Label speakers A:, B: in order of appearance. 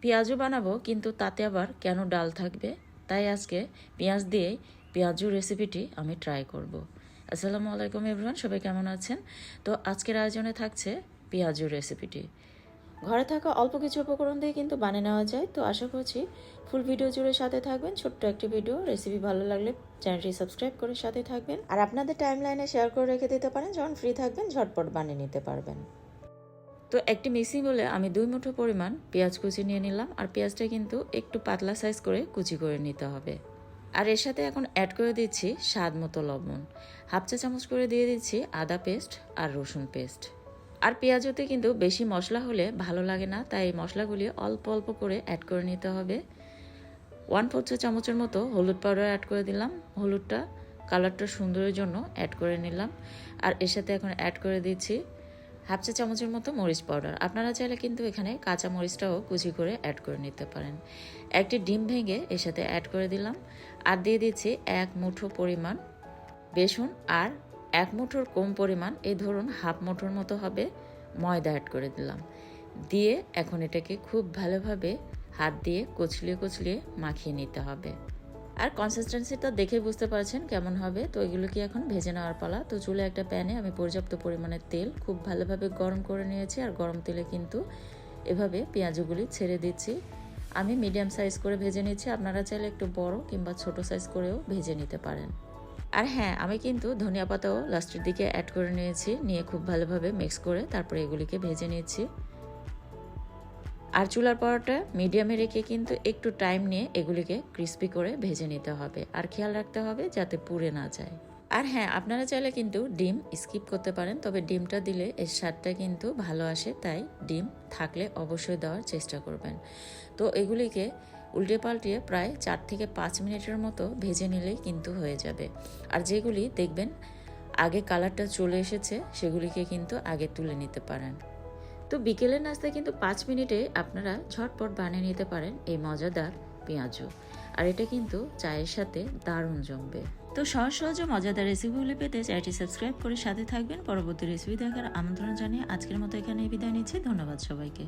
A: পেঁয়াজও বানাবো, কিন্তু তাতে আবার কেন ডাল থাকবে, তাই আজকে পেঁয়াজ দিয়েই পেঁয়াজু রেসিপিটি আমি ট্রাই করব। আসসালামু আলাইকুম এভরিওয়ান, সবাই কেমন আছেন? তো আজকের আয়োজনে থাকছে পেঁয়াজু রেসিপিটি। ঘরে থাকা অল্প কিছু উপকরণ দিয়ে কিন্তু বানিয়ে নেওয়া যায়। তো আশা করছি ফুল ভিডিও জুড়ে সাথে থাকবেন। ছোট্ট একটি ভিডিও রেসিপি ভালো লাগলে চ্যানেলটি সাবস্ক্রাইব করে সাথে থাকবেন, আর আপনাদের টাইমলাইনে শেয়ার করে রেখে দিতে পারেন। যখন ফ্রি থাকবেন ঝটপট বানিয়ে নিতে পারবেন। তো একটি মিক্সিং বলে আমি 2 মুঠো পরিমাণ পেঁয়াজ কুচি নিয়ে নিলাম, আর পেঁয়াজটা কিন্তু একটু পাতলা সাইজ করে কুচি করে নিতে হবে। আর এর সাথে এখন অ্যাড করে দিচ্ছি স্বাদ মতো লবণ, হাফ চা চামচ করে দিয়ে দিচ্ছি আদা পেস্ট আর রসুন পেস্ট। আর পেঁয়াজতে কিন্তু বেশি মশলা হলে ভালো লাগে না, তাই মশলাগুলি অল্প অল্প করে অ্যাড করে নিতে হবে। 1/4 চা চামচের মতো হলুদ পাউডার অ্যাড করে দিলাম, হলুদটা কালারটা সুন্দরের জন্য অ্যাড করে নিলাম। আর এর সাথে এখন অ্যাড করে দিচ্ছি হাফ চা চামচের মতো মরিচ পাউডার। আপনারা চাইলে কিন্তু এখানে কাঁচা মরিচটাও কুচি করে অ্যাড করে নিতে পারেন। একটি ডিম ভেঙে এর সাথে অ্যাড করে দিলাম, আর দিয়ে দিচ্ছি 1 মুঠো পরিমাণ বেসন, আর 1 মুঠোর কম পরিমাণ, এই ধরুন হাফ মুঠোর মতো হবে, ময়দা অ্যাড করে দিলাম। দিয়ে এখন এটাকে খুব ভালোভাবে হাত দিয়ে কুচলিয়ে কুচলিয়ে মাখিয়ে নিতে হবে। আর কনসিস্টেন্সিটা দেখে বুঝতে পারছেন কেমন হবে। তো এগুলোকে এখন ভেজে নেওয়ার পালা। তো চুলে একটা প্যানে আমি পর্যাপ্ত পরিমাণে তেল খুব ভালোভাবে গরম করে নিয়েছি, আর গরম তেলে কিন্তু এভাবে পেঁয়াজগুলি ছেড়ে দিচ্ছি। আমি মিডিয়াম সাইজ করে ভেজে নিচ্ছি, আপনারা চাইলে একটু বড় কিংবা ছোট সাইজ করেও ভেজে নিতে পারেন। আর হ্যাঁ, আমি কিন্তু ধনিয়া পাতাও লাস্টের দিকে অ্যাড করে নিয়েছি, নিয়ে খুব ভালোভাবে মিক্স করে তারপরে এগুলিকে ভেজে নিচ্ছি। আর চুলার পরোটা মিডিয়ামে রেখে কিন্তু একটু টাইম নিয়ে এগুলিকে ক্রিস্পি করে ভেজে নিতে হবে, আর খেয়াল রাখতে হবে যাতে পুড়ে না যায়। আর হ্যাঁ, আপনারা চাইলে কিন্তু ডিম স্কিপ করতে পারেন, তবে ডিমটা দিলে এর স্বাদটা কিন্তু ভালো আসে, তাই ডিম থাকলে অবশ্যই দেওয়ার চেষ্টা করবেন। তো এগুলিকে উল্টে পাল্টিয়ে প্রায় 4 থেকে 5 মিনিটের মতো ভেজে নিলেই কিন্তু হয়ে যাবে। আর যেগুলি দেখবেন আগে কালারটা চলে এসেছে সেগুলিকে কিন্তু আগে তুলে নিতে পারেন। তো বিকেলের নাস্তায় কিন্তু 5 মিনিটে আপনারা ঝটপট বানিয়ে নিতে পারেন এই মজাদার পেঁয়াজু, আর এটা কিন্তু চায়ের সাথে দারুণ জমবে। তো সহজ সহজে মজাদার রেসিপিগুলি পেতে চ্যানেলটি সাবস্ক্রাইব করে সাথে থাকবেন। পরবর্তী রেসিপি দেখার আমন্ত্রণ জানিয়ে আজকের মতো এখানেই বিদায় নিচ্ছি। ধন্যবাদ সবাইকে।